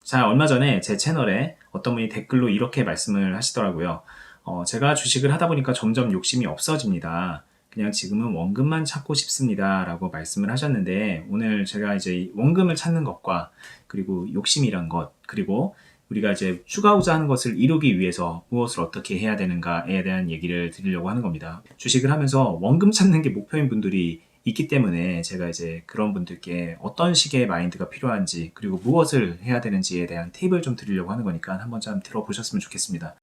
자, 얼마 전에 제 채널에 어떤 분이 댓글로 이렇게 말씀을 하시더라고요. 제가 주식을 하다 보니까 점점 욕심이 없어집니다. 그냥 지금은 원금만 찾고 싶습니다. 라고 말씀을 하셨는데, 오늘 제가 이제 원금을 찾는 것과, 그리고 욕심이란 것, 그리고 우리가 이제 추가하고자 하는 것을 이루기 위해서 무엇을 어떻게 해야 되는가에 대한 얘기를 드리려고 하는 겁니다. 주식을 하면서 원금 찾는 게 목표인 분들이 있기 때문에 제가 이제 그런 분들께 어떤 식의 마인드가 필요한지, 그리고 무엇을 해야 되는지에 대한 팁을 좀 드리려고 하는 거니까 한번 좀 들어보셨으면 좋겠습니다.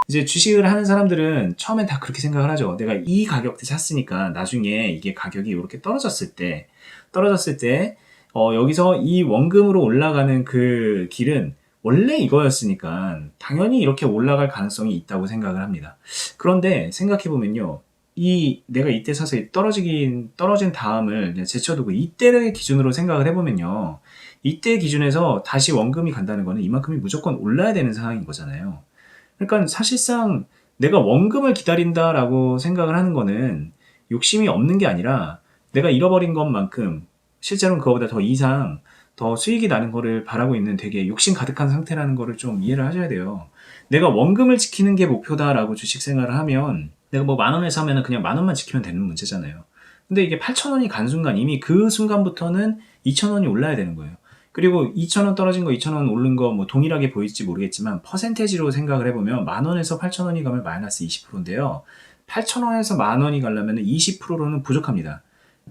이제 주식을 하는 사람들은 처음엔 다 그렇게 생각을 하죠. 내가 이 가격대 샀으니까 나중에 이게 가격이 이렇게 떨어졌을 때, 여기서 이 원금으로 올라가는 그 길은 원래 이거였으니까 당연히 이렇게 올라갈 가능성이 있다고 생각을 합니다. 그런데 생각해보면요. 내가 이때 사서 떨어진 다음을 그냥 제쳐두고 이때를 기준으로 생각을 해보면요. 이때 기준에서 다시 원금이 간다는 거는 이만큼이 무조건 올라야 되는 상황인 거잖아요. 그러니까 사실상 내가 원금을 기다린다라고 생각을 하는 거는 욕심이 없는 게 아니라 내가 잃어버린 것만큼 실제로는 그거보다 더 이상 더 수익이 나는 거를 바라고 있는 되게 욕심 가득한 상태라는 거를 좀 이해를 하셔야 돼요. 내가 원금을 지키는 게 목표다라고 주식 생활을 하면 내가 뭐 10,000원에 사면은 그냥 10,000원만 지키면 되는 문제잖아요. 근데 이게 8,000원이 간 순간 이미 그 순간부터는 2,000원이 올라야 되는 거예요. 그리고 2,000원 떨어진 거, 2,000원 오른 거 뭐 동일하게 보일지 모르겠지만 퍼센테이지로 생각을 해보면 10,000원에서 8,000원이 가면 마이너스 20%인데요. 8,000원에서 10,000원이 가려면 20%로는 부족합니다.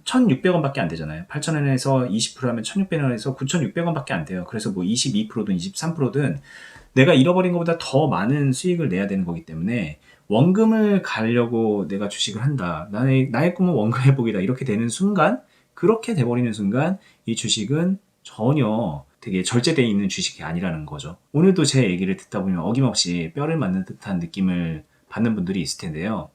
1,600원밖에 안 되잖아요. 8,000원에서 20% 하면 1,600원에서 9,600원밖에 안 돼요. 그래서 뭐 22%든 23%든 내가 잃어버린 것보다 더 많은 수익을 내야 되는 거기 때문에 원금을 가려고 내가 주식을 한다. 나의 꿈은 원금 회복이다. 이렇게 되는 순간, 그렇게 돼버리는 순간 이 주식은 전혀 되게 절제되어 있는 주식이 아니라는 거죠. 오늘도 제 얘기를 듣다 보면 어김없이 뼈를 맞는 듯한 느낌을 받는 분들이 있을 텐데요.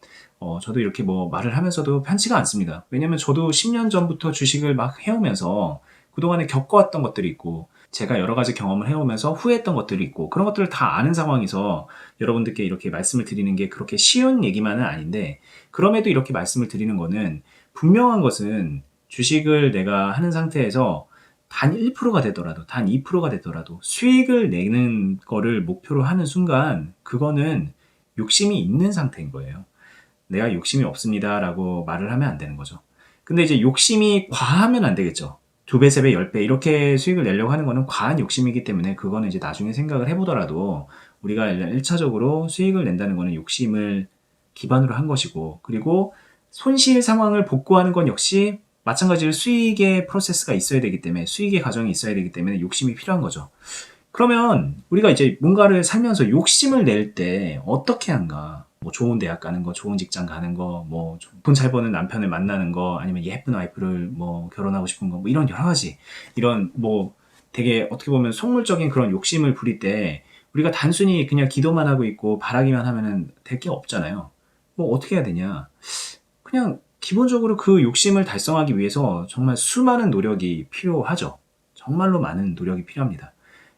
저도 이렇게 뭐 말을 하면서도 편치가 않습니다. 왜냐면 저도 10년 전부터 주식을 막 해오면서 그동안에 겪어왔던 것들이 있고, 제가 여러 가지 경험을 해오면서 후회했던 것들이 있고, 그런 것들을 다 아는 상황에서 여러분들께 이렇게 말씀을 드리는 게 그렇게 쉬운 얘기만은 아닌데, 그럼에도 이렇게 말씀을 드리는 거는 분명한 것은 주식을 내가 하는 상태에서 단 1%가 되더라도, 단 2%가 되더라도 수익을 내는 거를 목표로 하는 순간 그거는 욕심이 있는 상태인 거예요. 내가 욕심이 없습니다라고 말을 하면 안 되는 거죠. 근데 이제 욕심이 과하면 안 되겠죠. 2배, 3배, 10배 이렇게 수익을 내려고 하는 거는 과한 욕심이기 때문에 그거는 이제 나중에 생각을 해보더라도 우리가 1차적으로 수익을 낸다는 거는 욕심을 기반으로 한 것이고, 그리고 손실 상황을 복구하는 건 역시 마찬가지로 수익의 프로세스가 있어야 되기 때문에, 수익의 과정이 있어야 되기 때문에 욕심이 필요한 거죠. 그러면 우리가 이제 뭔가를 살면서 욕심을 낼 때 어떻게 한가? 뭐 좋은 대학 가는 거, 좋은 직장 가는 거, 뭐 돈 잘 버는 남편을 만나는 거, 아니면 예쁜 와이프를 뭐 결혼하고 싶은 거, 뭐 이런 여러 가지, 이런 뭐 되게 어떻게 보면 속물적인 그런 욕심을 부릴 때 우리가 단순히 그냥 기도만 하고 있고 바라기만 하면은 될 게 없잖아요. 뭐 어떻게 해야 되냐? 그냥 기본적으로 그 욕심을 달성하기 위해서 정말 수많은 노력이 필요하죠. 정말로 많은 노력이 필요합니다.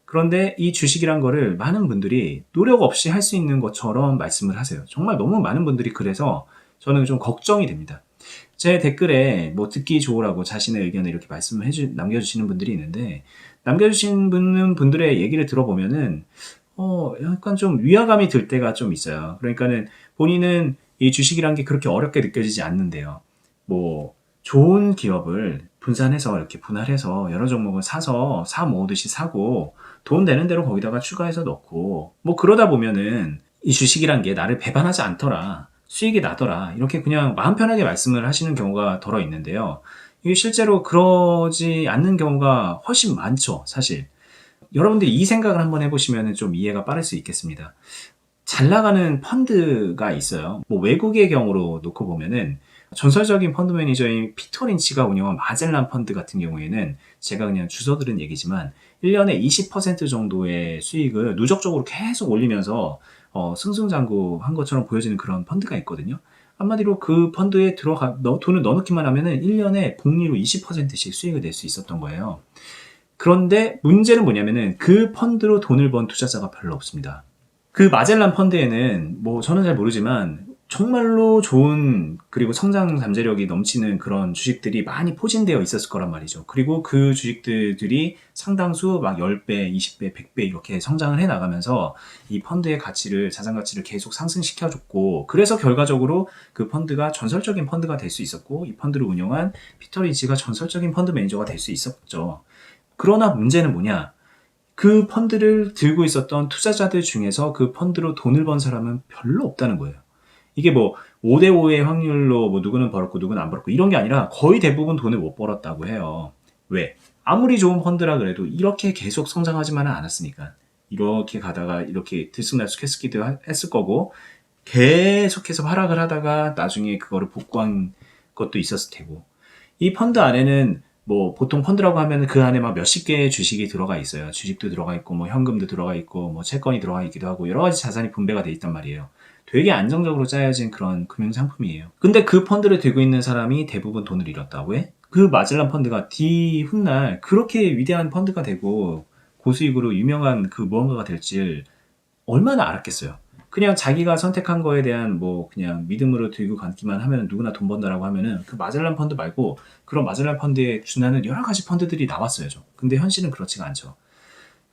그런데 이 주식이란 거를 많은 분들이 노력 없이 할 수 있는 것처럼 말씀을 하세요. 정말 너무 많은 분들이 그래서 저는 좀 걱정이 됩니다. 제 댓글에 뭐 듣기 좋으라고 자신의 의견을 이렇게 남겨주시는 분들이 있는데, 남겨주신 분들의 얘기를 들어보면은, 약간 좀 위화감이 들 때가 좀 있어요. 그러니까는 본인은 이 주식이란 게 그렇게 어렵게 느껴지지 않는데요. 뭐, 좋은 기업을 분산해서 이렇게 분할해서 여러 종목을 사서 사 모으듯이 사고 돈 되는 대로 거기다가 추가해서 넣고 뭐 그러다 보면은 이 주식이란 게 나를 배반하지 않더라. 수익이 나더라. 이렇게 그냥 마음 편하게 말씀을 하시는 경우가 덜어 있는데요. 이게 실제로 그러지 않는 경우가 훨씬 많죠, 사실. 여러분들이 이 생각을 한번 해보시면 좀 이해가 빠를 수 있겠습니다. 잘 나가는 펀드가 있어요. 뭐 외국의 경우로 놓고 보면은 전설적인 펀드 매니저인 피터 린치가 운영한 마젤란 펀드 같은 경우에는 제가 그냥 주워 들은 얘기지만 1년에 20% 정도의 수익을 누적적으로 계속 올리면서 승승장구한 것처럼 보여지는 그런 펀드가 있거든요. 한마디로 그 펀드에 돈을 넣어놓기만 하면은 1년에 복리로 20%씩 수익을 낼 수 있었던 거예요. 그런데 문제는 뭐냐면은 그 펀드로 돈을 번 투자자가 별로 없습니다. 그 마젤란 펀드에는 뭐 저는 잘 모르지만 정말로 좋은 그리고 성장 잠재력이 넘치는 그런 주식들이 많이 포진되어 있었을 거란 말이죠. 그리고 그 주식들이 상당수 막 10배, 20배, 100배 이렇게 성장을 해 나가면서 이 펀드의 가치를, 자산 가치를 계속 상승시켜 줬고, 그래서 결과적으로 그 펀드가 전설적인 펀드가 될 수 있었고, 이 펀드를 운영한 피터 린치가 전설적인 펀드 매니저가 될 수 있었죠. 그러나 문제는 뭐냐? 그 펀드를 들고 있었던 투자자들 중에서 그 펀드로 돈을 번 사람은 별로 없다는 거예요. 이게 뭐 5대5의 확률로 뭐 누구는 벌었고 누구는 안 벌었고 이런 게 아니라 거의 대부분 돈을 못 벌었다고 해요. 왜? 아무리 좋은 펀드라 그래도 이렇게 계속 성장하지만은 않았으니까. 이렇게 가다가 이렇게 들쑥날쑥 했을 거고, 계속해서 하락을 하다가 나중에 그거를 복구한 것도 있었을 테고. 이 펀드 안에는 뭐 보통 펀드라고 하면 그 안에 막 몇십 개의 주식이 들어가 있어요. 주식도 들어가 있고 뭐 현금도 들어가 있고 뭐 채권이 들어가 있기도 하고 여러 가지 자산이 분배가 돼 있단 말이에요. 되게 안정적으로 짜여진 그런 금융 상품이에요. 근데 그 펀드를 들고 있는 사람이 대부분 돈을 잃었다. 왜? 그 마젤란 펀드가 뒤 훗날 그렇게 위대한 펀드가 되고 고수익으로 유명한 그 무언가가 될지 얼마나 알았겠어요. 그냥 자기가 선택한 거에 대한 뭐 그냥 믿음으로 들고 가기만 하면 누구나 돈 번다라고 하면은 그 마젤란 펀드 말고 그런 마젤란 펀드에 준하는 여러 가지 펀드들이 나왔어요. 좀. 근데 현실은 그렇지가 않죠.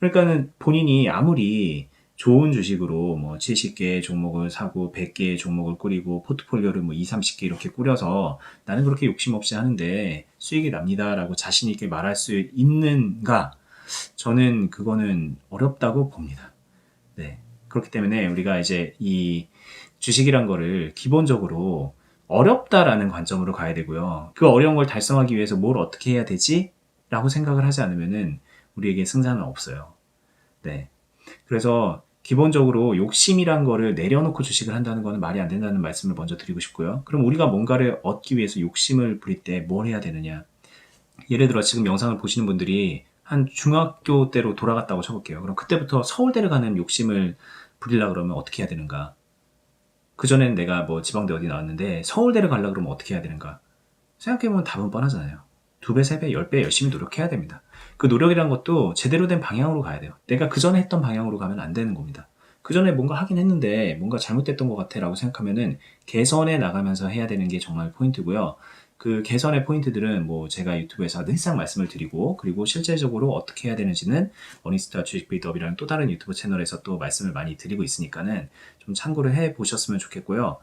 그러니까는 본인이 아무리 좋은 주식으로 뭐 70개의 종목을 사고 100개의 종목을 꾸리고 포트폴리오를 뭐 2, 30개 이렇게 꾸려서 나는 그렇게 욕심 없이 하는데 수익이 납니다라고 자신 있게 말할 수 있는가? 저는 그거는 어렵다고 봅니다. 네. 그렇기 때문에 우리가 이제 이 주식이란 거를 기본적으로 어렵다라는 관점으로 가야 되고요. 그 어려운 걸 달성하기 위해서 뭘 어떻게 해야 되지? 라고 생각을 하지 않으면은 우리에게 승산은 없어요. 네. 그래서 기본적으로 욕심이란 거를 내려놓고 주식을 한다는 거는 말이 안 된다는 말씀을 먼저 드리고 싶고요. 그럼 우리가 뭔가를 얻기 위해서 욕심을 부릴 때 뭘 해야 되느냐? 예를 들어 지금 영상을 보시는 분들이 한 중학교 때로 돌아갔다고 쳐볼게요. 그럼 그때부터 서울대를 가는 욕심을 부리려 그러면 어떻게 해야 되는가? 그전엔 내가 뭐 지방대 어디 나왔는데 서울대를 가려고 그러면 어떻게 해야 되는가? 생각해보면 답은 뻔하잖아요. 2배, 3배, 10배 열심히 노력해야 됩니다. 그 노력이란 것도 제대로 된 방향으로 가야 돼요. 내가 그전에 했던 방향으로 가면 안 되는 겁니다. 그전에 뭔가 하긴 했는데 뭔가 잘못됐던 것 같아 라고 생각하면은 개선해 나가면서 해야 되는 게 정말 포인트고요. 그 개선의 포인트들은 뭐 제가 유튜브에서 늘상 말씀을 드리고, 그리고 실제적으로 어떻게 해야 되는지는 머니스타 주식 빌드업이라는 또 다른 유튜브 채널에서 또 말씀을 많이 드리고 있으니까는 좀 참고를 해 보셨으면 좋겠고요.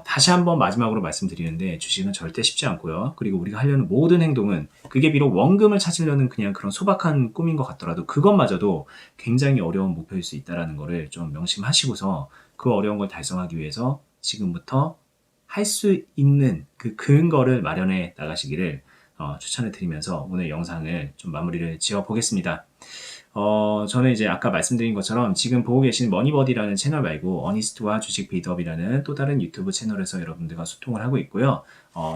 다시 한번 마지막으로 말씀드리는데 주식은 절대 쉽지 않고요. 그리고 우리가 하려는 모든 행동은 그게 비록 원금을 찾으려는 그냥 그런 소박한 꿈인 것 같더라도 그것마저도 굉장히 어려운 목표일 수 있다는 거를 좀 명심하시고서 그 어려운 걸 달성하기 위해서 지금부터 할 수 있는 그 근거를 마련해 나가시기를 추천을 드리면서 오늘 영상을 좀 마무리를 지어 보겠습니다. 저는 이제 아까 말씀드린 것처럼 지금 보고 계신 머니버디라는 채널 말고 어니스트와 주식 빌드업이라는 또 다른 유튜브 채널에서 여러분들과 소통을 하고 있고요.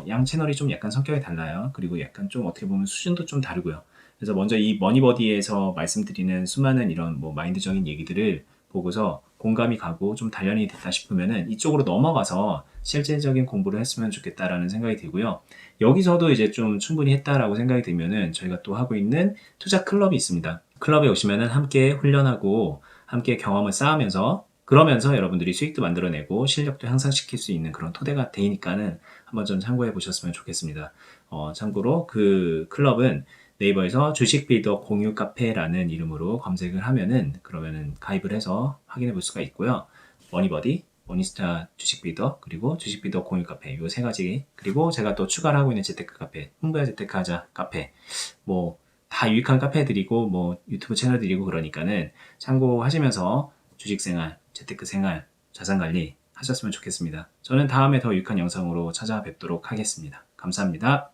양 채널이 좀 약간 성격이 달라요. 그리고 약간 좀 어떻게 보면 수준도 좀 다르고요. 그래서 먼저 이 머니버디에서 말씀드리는 수많은 이런 뭐 마인드적인 얘기들을 보고서 공감이 가고 좀 단련이 됐다 싶으면은 이쪽으로 넘어가서 실제적인 공부를 했으면 좋겠다라는 생각이 들고요. 여기서도 이제 좀 충분히 했다라고 생각이 들면은 저희가 또 하고 있는 투자 클럽이 있습니다. 클럽에 오시면은 함께 훈련하고 함께 경험을 쌓으면서 그러면서 여러분들이 수익도 만들어내고 실력도 향상시킬 수 있는 그런 토대가 되니까는 한번 좀 참고해 보셨으면 좋겠습니다. 참고로 그 클럽은 네이버에서 주식 빌더 공유 카페라는 이름으로 검색을 하면은 그러면은 가입을 해서 확인해 볼 수가 있고요. 머니버디, 머니스타 주식 빌더, 그리고 주식 빌더 공유 카페 요 세 가지, 그리고 제가 또 추가로 하고 있는 재테크 카페, 흥부야 재테크 하자 카페, 뭐 다 유익한 카페들이고 뭐 유튜브 채널들이고 그러니까는 참고하시면서 주식 생활, 재테크 생활, 자산 관리 하셨으면 좋겠습니다. 저는 다음에 더 유익한 영상으로 찾아뵙도록 하겠습니다. 감사합니다.